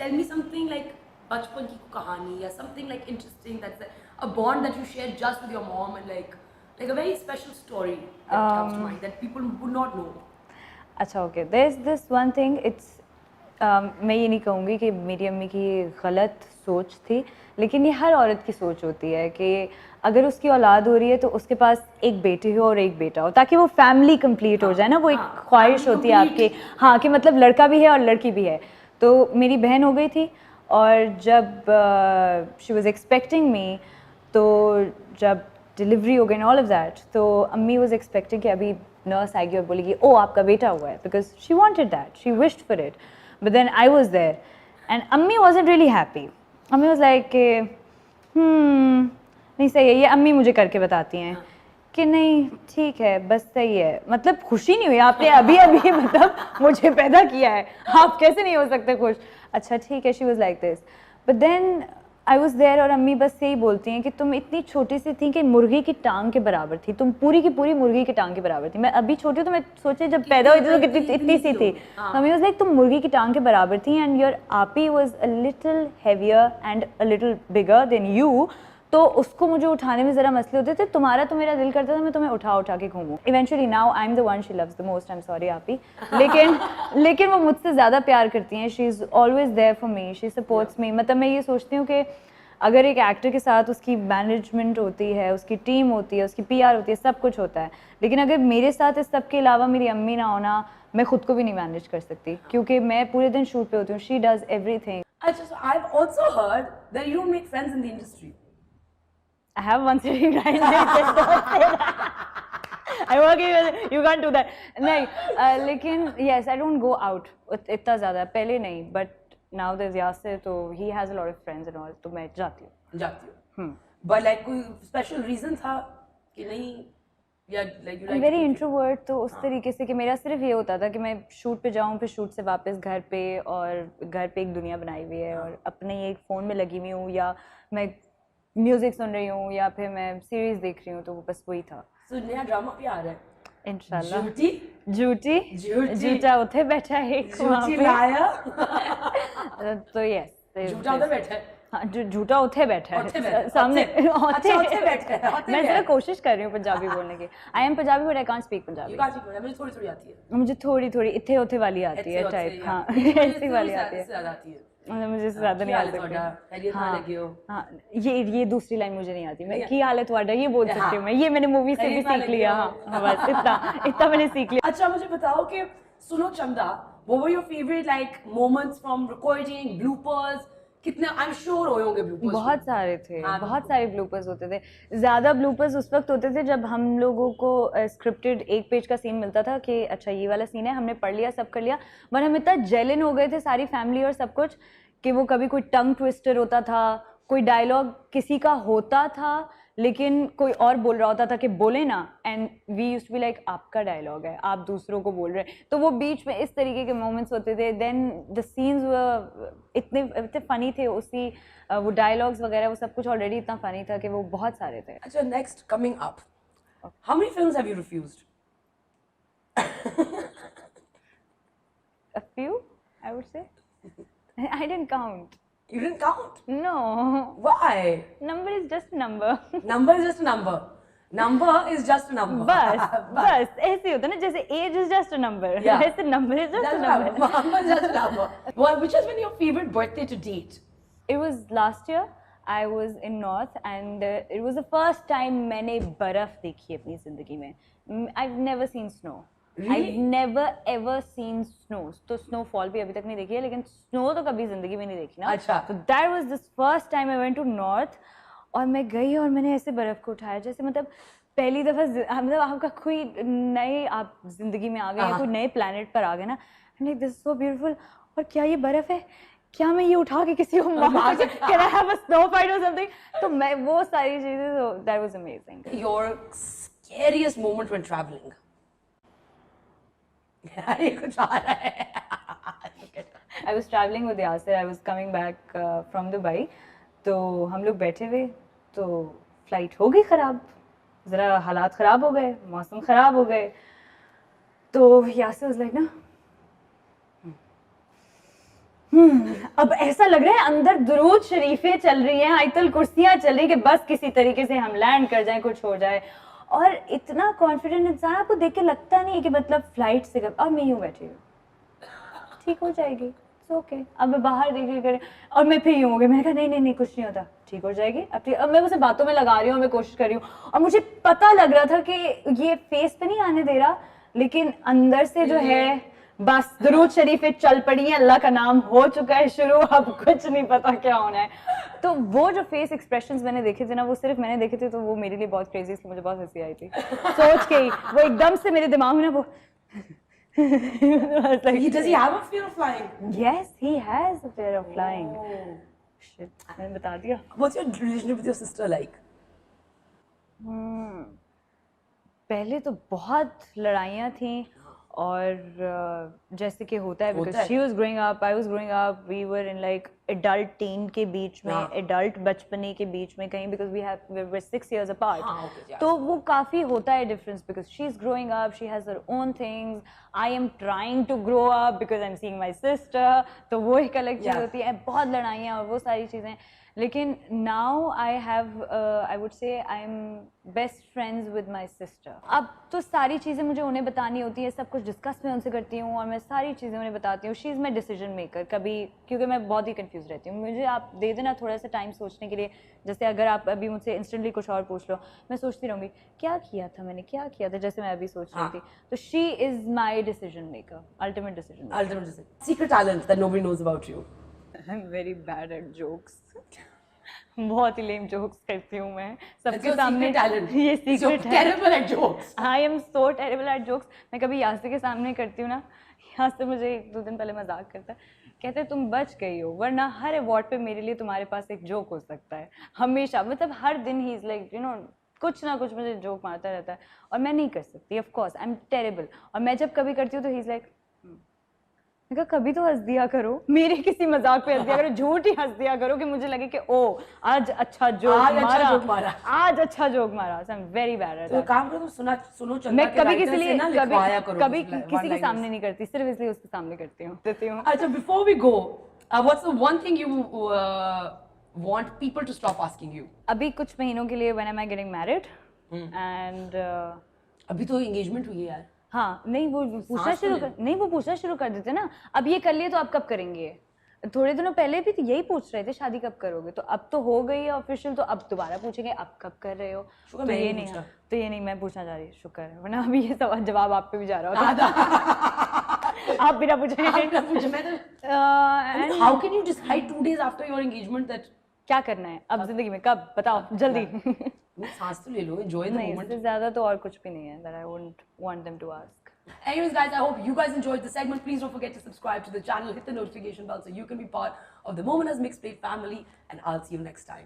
tell me something like bachpan ki kahani or something like interesting, that's a bond that you share just with your mom, and like a very special story that comes to mind that people would not know. अच्छा okay, there is this one thing, it's मैं ये नहीं कहूँगी कि मेरी अम्मी की गलत सोच थी, लेकिन ये हर औरत की सोच होती है कि अगर उसकी औलाद हो रही है तो उसके पास एक बेटी हो और एक बेटा हो, ताकि वो फैमिली कंप्लीट हो जाए ना। वो एक ख्वाहिश होती है आपकी, हाँ, कि मतलब लड़का भी है और लड़की भी है। तो मेरी बहन हो गई थी, और जब शी वॉज एक्सपेक्टिंग मी, तो जब डिलीवरी हो गई एंड ऑल ऑफ दैट, तो अम्मी वाज एक्सपेक्टिंग कि अभी नर्स आएगी और बोलेगी ओ आपका बेटा हुआ है, because she wanted that, she wished for it, but then I was there and अम्मी वाजंट रियली हैप्पी। अम्मी वाज लाइक नहीं सही है, ये अम्मी मुझे करके बताती हैं कि नहीं ठीक है बस सही है। मतलब खुशी नहीं हुई, आपने अभी अभी मतलब मुझे पैदा किया है, आप कैसे नहीं हो सकते खुश? अच्छा ठीक है, she was like this, but then I was there, और अम्मी बस यही बोलती हैं कि तुम इतनी छोटी सी थी कि मुर्गी की टांग के बराबर थी, तुम पूरी की पूरी मुर्गी की टांग के बराबर थी। मैं अभी छोटी हूँ तो मैं सोचे जब पैदा हुई थी तो कितनी इतनी सी थी। अम्मी वाज लाइक तुम मुर्गी की टांग के बराबर थी, एंड योर आपी was a little heavier and a little bigger than you, तो उसको मुझे उठाने में ज़रा मसले होते थे। तुम्हारा तो मेरा दिल करता था मैं तुम्हें उठा उठा के घूमूं। Eventually now I am the one she loves the most, I am sorry आपी, लेकिन वो मुझसे ज़्यादा प्यार करती हैं। She is always there for me, she supports me. मतलब मैं ये सोचती हूँ कि अगर एक एक्टर के साथ उसकी मैनेजमेंट होती है, उसकी टीम होती है, उसकी PR होती है, सब कुछ होता है, लेकिन अगर मेरे साथ इस सब के अलावा मेरी अम्मी ना होना, मैं खुद को भी नहीं मैनेज कर सकती, क्योंकि मैं पूरे दिन शूट पे होती हूँ। She does everything. अच्छा, so I've also heard that you don't make friends in the industry. I have one sitting right there. I work even, you can't do that. नहीं, लेकिन yes, I don't go out इतना ज़्यादा, पहले नहीं, but now there's Yasir, तो he has a lot of friends and all, तो मैं जाती हूँ। But like कोई special reason था कि नहीं, या like you like very introvert, तो उस तरीके से कि मेरा सिर्फ ये होता था कि मैं शूट पे जाऊँ, फिर शूट से वापस घर पे, और घर पे एक दुनिया बनाई हुई है और अपने एक फ़ोन में लगी हुई हूँ, या मैं म्यूज़िक सुन रही हूँ, या फिर मैं सीरीज़ देख रही हूँ, तो वो बस वही था। So नया ड्रामा भी आ रहा है इंशाल्लाह। झूठी झूठा उठे बैठा है एक वहाँ पे। लाया तो यस, झूठा उधर बैठा है। हाँ, झूठा उठे बैठा है सामने। अच्छा उठे बैठा है। मैं जरा कोशिश कर रही हूँ पंजाबी बोलने की। I am Punjabi but I can't speak Punjabi. मुझे थोड़ी थोड़ी आती है। मुझे थोड़ी थोड़ी इत्थे उठे वाली आती है टाइप, हाँ ऐसी वाली आती है। मुझे ज़्यादा नहीं आती। हाँ, ये दूसरी लाइन मुझे नहीं आती। मैं की हाल है तुम्हारा ये बोल सकती हूँ मैं, ये मैंने मूवी से भी सीख लिया। हाँ बस इतना मैंने सीख लिया। अच्छा मुझे बताओ कि सुनो चंदा, what were your favorite like moments from recording, bloopers? कितने आई एम श्योर होंगे ब्लूपर्स। बहुत सारे थे, बहुत सारे ब्लूपर्स होते थे। ज़्यादा ब्लूपर्स उस वक्त होते थे जब हम लोगों को स्क्रिप्टेड 1 पेज का सीन मिलता था कि अच्छा ये वाला सीन है, हमने पढ़ लिया, सब कर लिया, पर हम इतना जेलन हो गए थे सारी फैमिली और सब कुछ कि वो कभी कोई टंग ट्विस्टर होता था, कोई डायलॉग किसी का होता था लेकिन कोई और बोल रहा होता था कि बोले ना, and we used to be like आपका डायलॉग है, आप दूसरों को बोल रहे हैं। तो वो बीच में इस तरीके के मोमेंट्स होते थे। देन द सीन्स इतने फनी थे, उसी वो डायलॉग्स वगैरह वो सब कुछ ऑलरेडी इतना फनी था कि वो बहुत सारे थे। अच्छा next coming up, how many films have you refused? A few, I would say. I didn't count. You didn't count? No. Why? Number is just a number. Number is just a number. Number is just a number. बस ऐसे होता है ना, जैसे age is just a number. Yeah. ऐसे number is just a number. Number is just a number. Which has been your favorite birthday to date? It was last year. I was in North and it was the first time मैंने बर्फ देखी अपनी जिंदगी में. I've never seen snow. Really? I've never ever seen snow. तो snowfall भी अभी तक नहीं देखी है, लेकिन snow तो कभी जिंदगी में नहीं देखी ना. अच्छा. So that was the first time I went to North. और मैं गई और मैंने ऐसे बर्फ को उठाया जैसे मतलब पहली दफ़ा, मतलब आपका कोई नए आप जिंदगी में आ गए या कोई नए प्लैनेट पर आ गए ना. Like this is so beautiful. और क्या ये बर्फ है? क्या मैं ये उठा के किसी को मार सकती? Can I have a snow fight or something? तो मैं वो सारी चीजें, तो that was amazing. Your scariest moment when travelling? ये कुछ आ रहा है. I was traveling with Yasir. I was coming back from Dubai. तो हम लोग बैठे हुए, तो फ्लाइट हो गई ख़राब, ज़रा हालात ख़राब हो गए, मौसम ख़राब हो गए. तो यासिर वाज लाइक ना अब ऐसा लग रहा है अंदर दुरूद शरीफें चल रही हैं, आयतल कुर्सियां चल रही कि बस किसी तरीके से हम लैंड कर जाएं, कुछ हो जाए। और इतना कॉन्फिडेंट इंसान आपको देख के लगता नहीं है कि मतलब फ्लाइट से अब मैं यूं बैठी हूँ, ठीक हो जाएगी, ओके अब मैं बाहर देख रही करें, और मैं फिर यूं हो गई, मैंने कहा नहीं नहीं नहीं कुछ नहीं होता, ठीक हो जाएगी अब ठीक। अब मैं उसे बातों में लगा रही हूँ, मैं कोशिश कर रही हूँ, और मुझे पता लग रहा था कि ये फेस पे नहीं आने दे रहा, लेकिन अंदर से जो है बस दुरूद शरीफ चल पड़ी है, अल्लाह का नाम हो चुका है शुरू, अब कुछ नहीं पता क्या होना है। तो वो जो फेस एक्सप्रेशंस मैंने देखे थे ना, वो सिर्फ मैंने देखे थे, तो वो मेरे लिए बहुत क्रेजी, इसलिए मुझे बहुत हंसी आई थी सोच के ही। वो एकदम से मेरे दिमाग में ना वो Does he have a fear of flying? Yes, he has a fear of flying. Oh. Shit, मैंने बता दिया। What's your relationship with your sister like? पहले तो बहुत लड़ाइयाँ थी, और जैसे कि होता है, because she was growing up, I was growing up, we were in like adult teen के बीच में, एडल्ट बचपने के बीच में कहीं, because we were 6 years apart। तो वो काफ़ी होता है difference, because she is growing up, she has her own things, I am trying to grow up because I am seeing my sister, तो वो एक अलग चीज़ होती है, बहुत लड़ाइयाँ और वो सारी चीज़ें। लेकिन now I have, I would say I am best friends with my sister. अब तो सारी चीज़ें मुझे उन्हें बतानी होती है, सब कुछ डिस्कस मैं उनसे करती हूँ, और मैं सारी चीज़ें उन्हें बताती हूँ। She is my decision maker कभी, क्योंकि मैं बहुत ही कंफ्यूज रहती हूँ, मुझे आप दे देना थोड़ा सा टाइम सोचने के लिए। जैसे अगर आप अभी मुझसे इंस्टेंटली कुछ और पूछ लो, मैं सोचती रहूँगी क्या किया था मैंने, क्या किया था, जैसे मैं अभी सोच रही थी। तो she is my decision maker, ultimate decision. Secret talent that nobody knows about you. I am very bad eight jokes. बहुत ही लेम जोक्स करती हूँ मैं सबके सामने। ये सीक्रेट है। Terrible at jokes. I am so terrible at jokes. मैं कभी यासे के सामने करती हूँ ना, यासे मुझे 1-2 दिन पहले मजाक करता है, कहते तुम बच गई हो, वरना हर अवार्ड पे मेरे लिए तुम्हारे पास एक जोक हो सकता है हमेशा। मतलब हर दिन he is like you know कुछ ना कुछ मुझे जोक मारता रहता है, और मैं नहीं कर सकती, of course I am terrible. और मैं जब कभी करती हूँ तो ही इज लाइक कभी तो हंस दिया करो, मेरे किसी मजाक पे हंस दिया करो, झूठ ही हंस दिया करो कि मुझे लगे कि ओ आज अच्छा जोक मारा, आज अच्छा जोक मारा। So I am very bad at that. काम करो, सुनो चंदा, मैं कभी किसी लिए कभी किसी के सामने नहीं करती, सिर्फ इसलिए उसके सामने करती हूँ। अच्छा, before we go, what's the one thing you want people to stop asking you? अभी कुछ महीनों के लिए when am I getting married? And अभी तो engagement हुई है यार। हाँ, नहीं वो पूछना शुरू कर देते ना, अब ये कर लिए तो अब कब करेंगे। थोड़े दिनों पहले भी तो यही पूछ रहे थे शादी कब करोगे, तो अब तो हो गई है ऑफिशियल, तो अब दोबारा पूछेंगे अब कब कर रहे हो। तो ये नहीं मैं पूछना चाह रही, शुक्र है, वरना अभी ये सवाल जवाब आप पे भी जा रहा होता। आप बिना पूछे And how can you decide 2 days after your engagement that क्या करना है अब जिंदगी में, कब बताओ जल्दी। सांस तो ले लो, enjoy the moment. इससे ज्यादा तो और कुछ भी नहीं है that I wouldn't want them to ask. Anyways guys, I hope you guys enjoyed the segment. Please don't forget to subscribe to the channel, hit the notification bell so you can be part of the Momina's Mixed Plate family, and I'll see you next time.